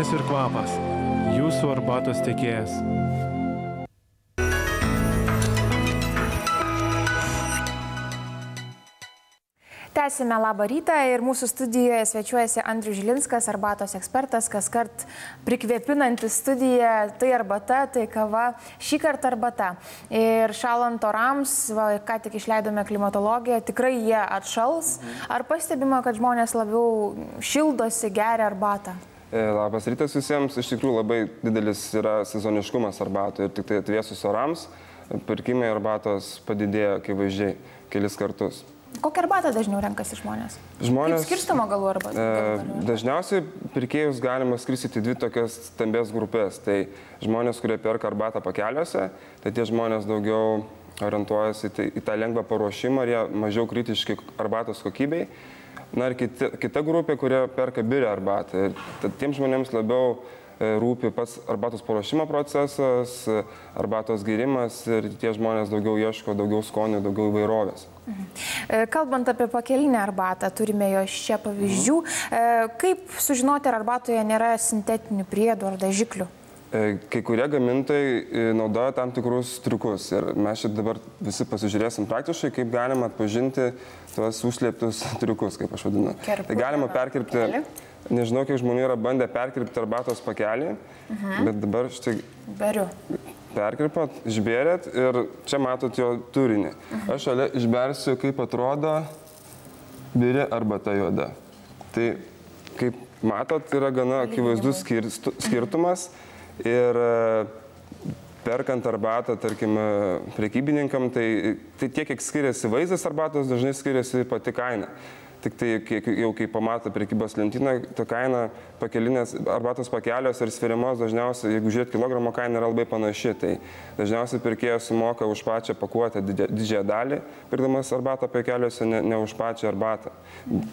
aromas ir kvapas. Jūsų arbatos tiekėjas. Tęsime labą rytą ir mūsų studijoje svečiuojasi Andrius Žilinskas, arbatos ekspertas, kaskart prikvėpinantis studiją, tai arbata, tai kava, šį kartą arbata. Ir šalant orams, ką tik išleidome klimatologiją, tikrai jie atšals. Ar pastebima, kad žmonės labiau šildosi, geria arbatą? Labas rytas visiems, iš tikrųjų labai didelis yra sezoniškumas arbato ir tik tai atvėsus orams pirkimai arbatos padidėjo akivaizdžiai kelis kartus. Kokią arbatą dažniau renkasi žmonės? Žmonės, kaip skirstama galų arbatą? Dažniausiai pirkėjus galima skirstyti dvi tokias stambės grupės. Tai žmonės, kurie perka arbatą pakeliuose, tai tie žmonės daugiau orientuojasi į tą lengvą paruošimą ir jie mažiau kritiški arbatos kokybei. Na ir kita grupė, kurie perka birę arbatą. Tiems žmonėms labiau rūpi pats arbatos paruošimo procesas, arbatos gėrimas ir tie žmonės daugiau ieško daugiau skonių, daugiau įvairovės. Kalbant apie pakelinę arbatą, turime jo čia pavyzdžių. Kaip sužinoti, ar arbatoje nėra sintetinių priedų ar dažiklių? Kai kurie gamintojai naudoja tam tikrus triukus ir mes čia dabar visi pasižiūrėsim praktiškai, kaip galima atpažinti tuos užslėptus triukus, kaip aš vadinu. Tai galima perkirpti, nežinau, kiek žmonių yra bandę perkirpti arbatos pakelį, bet dabar štai... Beriu. Perkirpat, išbėrėt ir čia matot jo turinį. Aš šalia išbersiu, kaip atrodo biri arbata juoda. Tai, kaip matot, yra gana akivaizdus skirtumas ir perkant arbatą, tarkim, prekybininkam, tai tiek, kiek skiriasi vaizdas arbatos, dažnai skiriasi ir pati kaina. Tik tai jau kai pamato prekybos lentyną, ta kaina pakelinės arbatos pakelios ir sveriamos dažniausiai, jeigu žiūrėt kilogramo kaina, yra labai panaši. Tai dažniausiai pirkėjas sumoka už pačią pakuotę didžiąją dalį, pirkdamas arbatą pakeliuose, ne už pačią arbatą.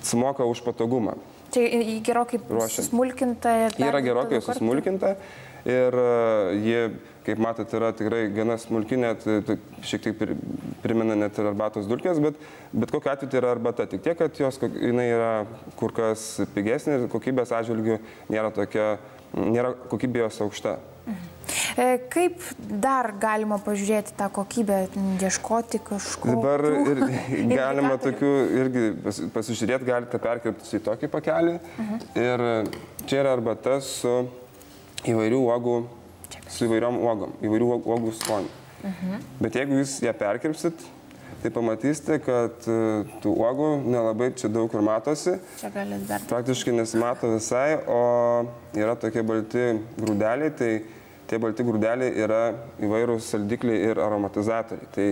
Sumoka už patogumą. Čia gerokai susmulkinta ir... Ji yra gerokai susmulkinta ir ji, kaip matot, yra tikrai gana smulkinė, šiek tiek primena net ir arbatos dulkės, bet kokiu atveju tai yra arbata. Tik tiek, kad jinai yra kur kas pigesnė ir kokybės atžvilgių nėra kokybė jos aukšta. Kaip dar galima pažiūrėti tą kokybę, ieškoti kažko? Dabar galima tokių irgi pasižiūrėti, galite perkirpti į tokį pakelį. Ir čia yra arbata su įvairių uogų, su įvairiom uogom, įvairių uogų skonių. Bet jeigu jūs ją perkirpsit, tai pamatysite, kad tų uogų nelabai čia daug kur matosi. Čia galit dar. Praktiškai nesimato visai, o yra tokie balti grūdeliai, tai tie balti grūdeliai yra įvairūs saldikliai ir aromatizatoriai. Tai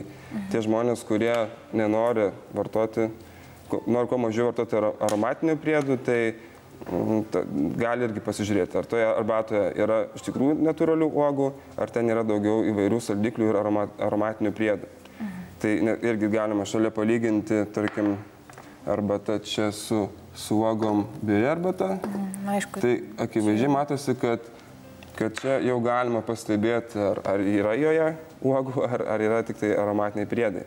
tie žmonės, kurie nenori vartoti, nori kuo mažiau vartoti aromatinių priedų, tai gali irgi pasižiūrėti, ar toje arbatoje yra iš tikrųjų natūralių uogų, ar ten yra daugiau įvairių saldiklių ir aromatinių priedų. Tai irgi galima šalia palyginti, tarkim, arbata čia su uogom biri arbata. Tai akivaizdžiai matosi, kad čia jau galima pastebėti, ar yra joje uogų, ar yra tik tai aromatiniai priedai.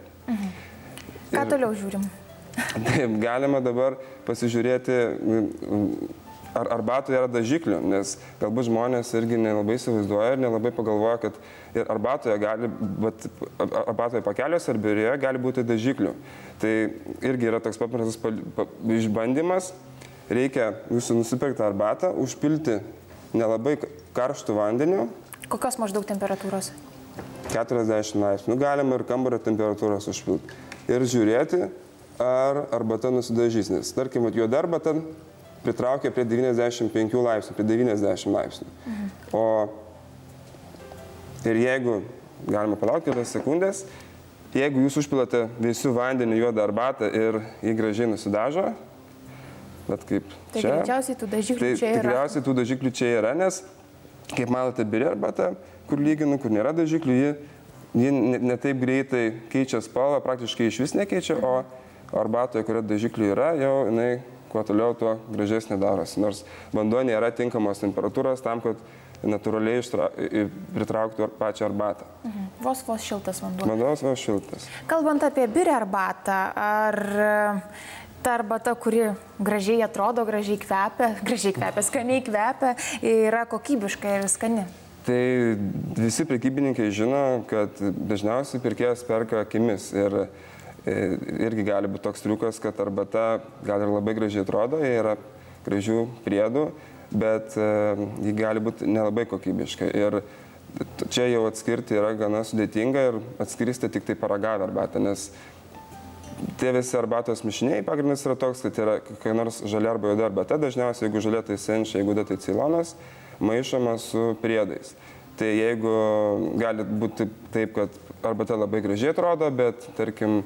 Ką toliau žiūrim? Taip, galima dabar pasižiūrėti, ar arbatoje yra dažiklių, nes galbūt žmonės irgi nelabai įsivaizduoja ir nelabai pagalvoja, kad ir arbatoje pakeliuose ar birėje gali būti dažiklių. Tai irgi yra toks paprastas išbandymas. Reikia jūsų nusipirktą arbatą užpilti nelabai karštų vandeniu. Kokios maždaug temperatūros? 40 laipsnių. Galima ir kambario temperatūros užpilti. Ir žiūrėti, ar arbata nusidažys, nes, tarkim, juoda arbata pritraukia prie 95 laipsnių, prie 90 laipsnių. Ir jeigu, galima palaukti kelias sekundės, jeigu jūs užpilate vėsiu vandeniu juodą arbatą ir jį gražiai nusidažo, bet kaip tai čia, greičiausiai tų dažiklių čia yra. Tikriausiai tų dažiklių čia yra, nes, kaip matote, biri arbata, kur lyginu, kur nėra dažiklių, ji netaip greitai keičia spalvą, praktiškai iš vis nekeičia, o arbatoje, kurio dažiklių yra, jau jinai kuo toliau, tuo gražesnė darosi. Nors vanduo nėra tinkamos temperatūros tam, kad natūraliai pritrauktų pačią arbatą. Vos šiltas vanduo. Vanduo vos šiltas. Kalbant apie birę arbatą, ar ta arbata, kuri gražiai atrodo, gražiai kvepia, skaniai kvepia, yra kokybiška ir skani? Tai visi prekybininkai žino, kad dažniausiai pirkėjas perka akimis ir irgi gali būti toks triukas, kad arbata gal ir labai gražiai atrodo, jie yra gražių priedų, bet ji gali būti nelabai kokybiška. Ir čia jau atskirti yra gana sudėtinga ir atskristi tik tai paragavę arbatą, nes tie visi arbatos mišiniai pagrindas yra toks, kad yra kokia nors žalia arba juoda arbata, dažniausiai jeigu žalia tai senčia, jeigu juoda tai ceilonas, maišoma su priedais. Tai jeigu gali būti taip, kad arbata labai gražiai atrodo, bet, tarkim,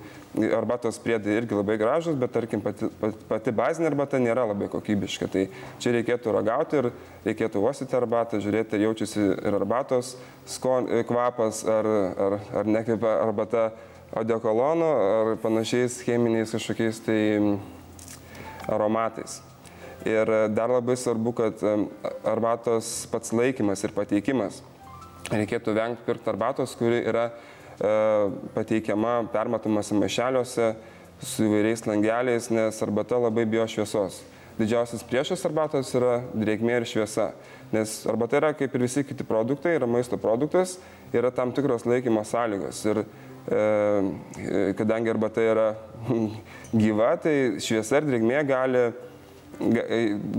arbatos priedai irgi labai gražus, bet, tarkim, pati bazinė arbata nėra labai kokybiška. Tai čia reikėtų ragauti ir reikėtų uostyti arbatą, žiūrėti, ar jaučiasi ir arbatos kvapas, ar nekvepia arbata odekolonu, ar panašiais cheminiais kažkokiais tai aromatais. Ir dar labai svarbu, kad arbatos pats laikymas ir pateikimas. Reikėtų vengti pirkti arbatos, kuri yra pateikiama permatomose maišeliuose su įvairiais langeliais, nes arbata labai bijo šviesos. Didžiausias priešas arbatos yra drėgmė ir šviesa, nes arbata yra kaip ir visi kiti produktai, yra maisto produktas, yra tam tikros laikymo sąlygos. Ir kadangi arbata yra gyva, tai šviesa ir drėgmė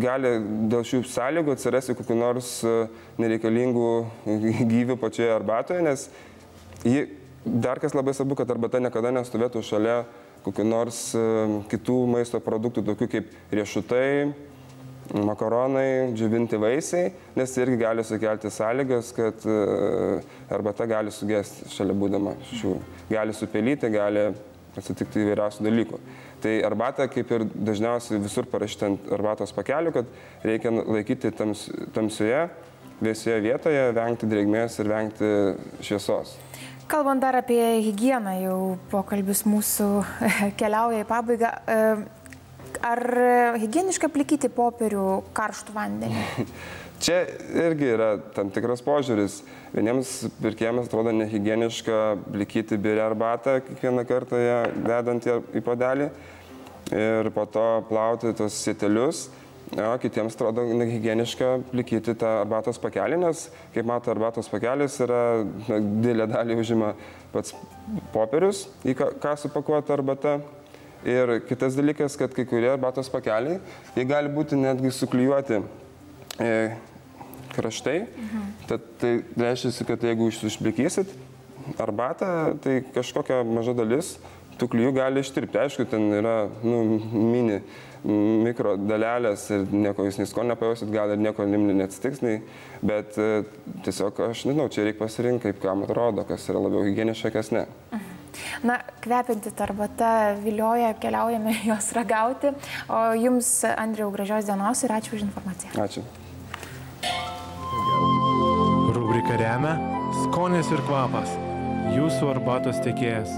gali dėl šių sąlygų atsirasti kokių nors nereikalingų gyvių pačioje arbatoje, nes dar kas labai svarbu, kad arbata niekada nestovėtų šalia kokių nors kitų maisto produktų, tokių kaip riešutai, makaronai, džiovinti vaisiai, nes tai irgi gali sukelti sąlygas, kad arbata gali sugesti šalia būdama šių. Gali supelyti, gali atsitikti įvairiausių dalykų. Tai arbata, kaip ir dažniausiai visur parašyta ant arbatos pakelių, kad reikia laikyti tamsioje, vėsioje vietoje, vengti drėgmės ir vengti šviesos. Kalbant dar apie higieną, jau pokalbis mūsų keliauja į pabaigą. Ar higieniška plikyti popierių karštų vandenį? Čia irgi yra tam tikras požiūris. Vieniems pirkėjams atrodo nehigieniška plikyti biure arbatą kiekvieną kartą ją dedant į puodelį ir po to plauti tos sietelius. O kitiems atrodo nehigieniška plikyti tą arbatos pakelį, nes, kaip mato, arbatos pakelis yra didelę dalį užima pats popierius, į ką supakuota arbata. Ir kitas dalykas, kad kai kurie arbatos pakeliai, jie gali būti netgi suklijuoti kraštai. Tad tai reiškia, kad jeigu jūs išplikysit arbatą, tai kažkokia maža dalis tų klijų gali ištirpti. Aišku, ten yra mini mikro dalelės ir nieko jūs nei skonio nepajausit, gal ir nieko neatsitiks, bet tiesiog aš nežinau, čia reikia pasirinkti, kaip kam atrodo, kas yra labiau higieniška, kas ne. Na, kvepinti arbata vilioja, keliaujame jos ragauti. O jums, Andriau, gražios dienos ir ačiū už informaciją. Ačiū. Rubrika remia Skonis ir kvapas. Jūsų arbatos tiekėjas.